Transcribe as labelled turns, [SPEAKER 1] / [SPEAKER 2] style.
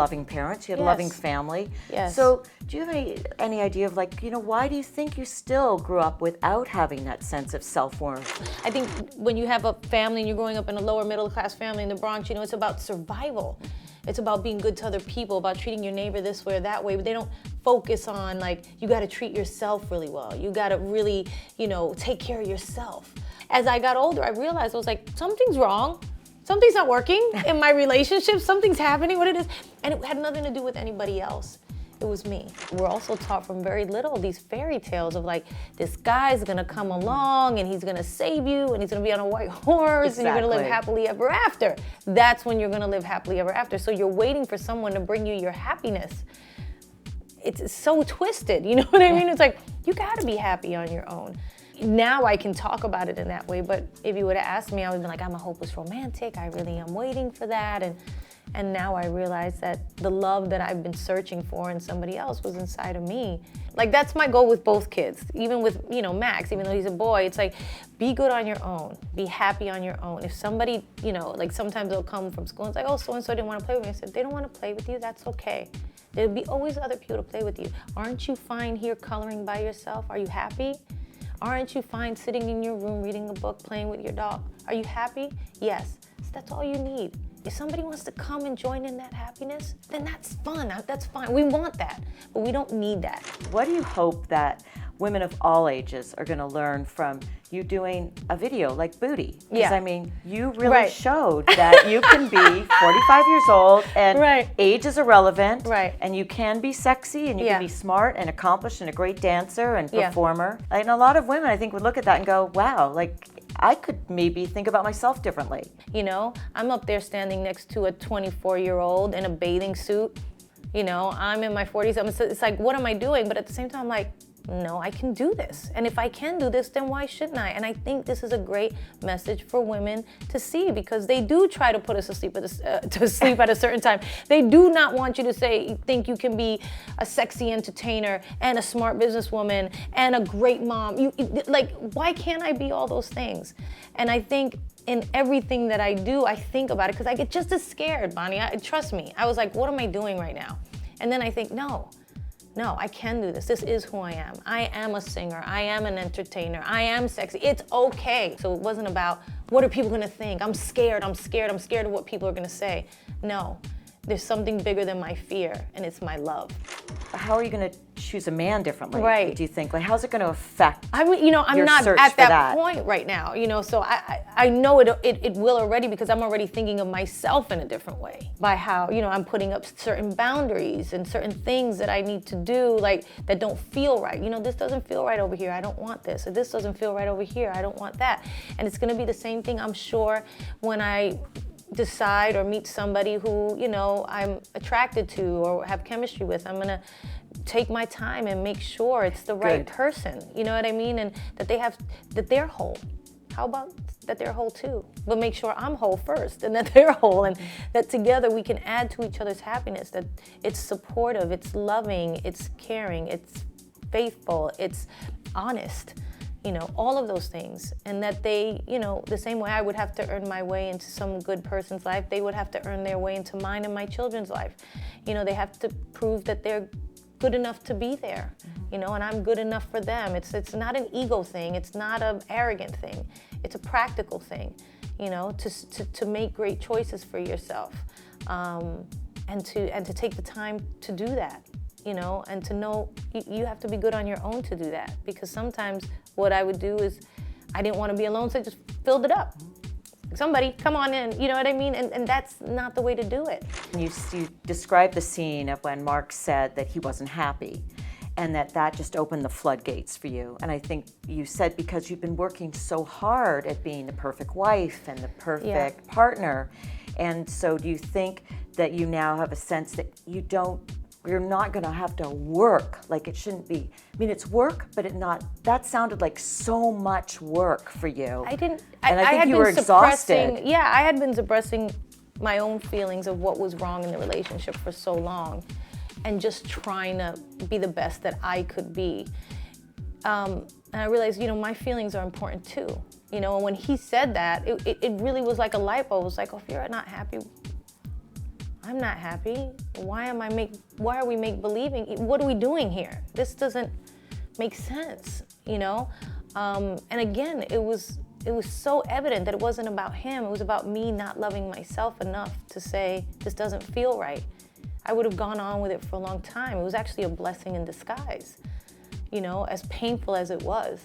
[SPEAKER 1] loving parents, you had a
[SPEAKER 2] Yes.
[SPEAKER 1] loving family.
[SPEAKER 2] Yes.
[SPEAKER 1] So do you have any idea of like, why do you think you still grew up without having that sense of self-worth?
[SPEAKER 2] I think when you have a family and you're growing up in a lower middle class family in the Bronx, it's about survival. It's about being good to other people, about treating your neighbor this way or that way, but they don't focus on like, you gotta treat yourself really well. You gotta really, take care of yourself. As I got older, I realized I was like, something's wrong. Something's not working in my relationship. Something's happening, what it is. And it had nothing to do with anybody else. It was me. We're also taught from very little these fairy tales of like, this guy's gonna come along and he's gonna save you and he's gonna be on a white horse and you're gonna live happily ever after. That's when you're gonna live happily ever after. So you're waiting for someone to bring you your happiness. It's so twisted, you know what I mean? It's like, you gotta be happy on your own. Now I can talk about it in that way, but if you would have asked me, I would have been like, I'm a hopeless romantic. I really am waiting for that. And now I realize that the love that I've been searching for in somebody else was inside of me. Like, that's my goal with both kids. Even with, Max, even though he's a boy, it's like, be good on your own. Be happy on your own. If somebody, like sometimes they'll come from school and it's like, oh, so-and-so didn't want to play with me. I said, they don't want to play with you, that's okay. There'll be always other people to play with you. Aren't you fine here coloring by yourself? Are you happy? Aren't you fine sitting in your room reading a book, playing with your dog? Are you happy? Yes. So that's all you need. If somebody wants to come and join in that happiness, then that's fun. That's fine. We want that, but we don't need that.
[SPEAKER 1] What do you hope that women of all ages are going to learn from you doing a video like Booty? Because
[SPEAKER 2] Yeah.
[SPEAKER 1] You really showed that you can be 45 years old and age is irrelevant.
[SPEAKER 2] Right.
[SPEAKER 1] And you can be sexy and you can be smart and accomplished and a great dancer and performer. And a lot of women, I think, would look at that and go, wow, like, I could maybe think about myself differently.
[SPEAKER 2] I'm up there standing next to a 24-year-old in a bathing suit. I'm in my 40s. It's like, what am I doing? But at the same time, I'm like, no, I can do this. And if I can do this, then why shouldn't I? And I think this is a great message for women to see, because they do try to put us asleep at a certain time. They do not want you to think you can be a sexy entertainer and a smart businesswoman and a great mom. Why can't I be all those things? And I think in everything that I do, I think about it because I get just as scared, Bonnie. Trust me. I was like, what am I doing right now? And then I think, no, I can do this. This is who I am. I am a singer. I am an entertainer. I am sexy. It's okay. So it wasn't about, what are people gonna think? I'm scared of what people are gonna say. No, there's something bigger than my fear, and it's my love.
[SPEAKER 1] How are you going to choose a man differently?
[SPEAKER 2] Right.
[SPEAKER 1] Do you think? Like, how's it going to affect
[SPEAKER 2] I'm not at that point right now, so I know it will already, because I'm already thinking of myself in a different way by how, I'm putting up certain boundaries and certain things that I need to do, like, that don't feel right. This doesn't feel right over here. I don't want this. Or this doesn't feel right over here. I don't want that. And it's going to be the same thing, I'm sure, when I decide or meet somebody who, I'm attracted to or have chemistry with. I'm gonna take my time and make sure it's the right person. You know what I mean? And that they're whole. How about that they're whole too? But make sure I'm whole first and that they're whole, and that together we can add to each other's happiness, that it's supportive, it's loving, it's caring, it's faithful, it's honest. All of those things. And that they, the same way I would have to earn my way into some good person's life, they would have to earn their way into mine and my children's life. They have to prove that they're good enough to be there, and I'm good enough for them. It's not an ego thing. It's not an arrogant thing. It's a practical thing, to make great choices for yourself, and to take the time to do that. And to know you have to be good on your own to do that. Because sometimes what I would do is, I didn't want to be alone, so I just filled it up. Somebody, come on in, you know what I mean? And that's not the way to do it.
[SPEAKER 1] You described the scene of when Marc said that he wasn't happy, and that just opened the floodgates for you. And I think you said because you've been working so hard at being the perfect wife and the perfect partner. And so do you think that you now have a sense that you're not going to have to work like it shouldn't be? I mean, it's work, but that sounded like so much work for you.
[SPEAKER 2] I think
[SPEAKER 1] you were exhausted.
[SPEAKER 2] Yeah, I had been suppressing my own feelings of what was wrong in the relationship for so long, and just trying to be the best that I could be. And I realized, my feelings are important too. And when he said that, it really was like a light bulb. It was like, oh, if you're not happy, I'm not happy. Why are we make believing? What are we doing here? This doesn't make sense, you know? And again, it was so evident that it wasn't about him. It was about me not loving myself enough to say, this doesn't feel right. I would have gone on with it for a long time. It was actually a blessing in disguise, you know, as painful as it was.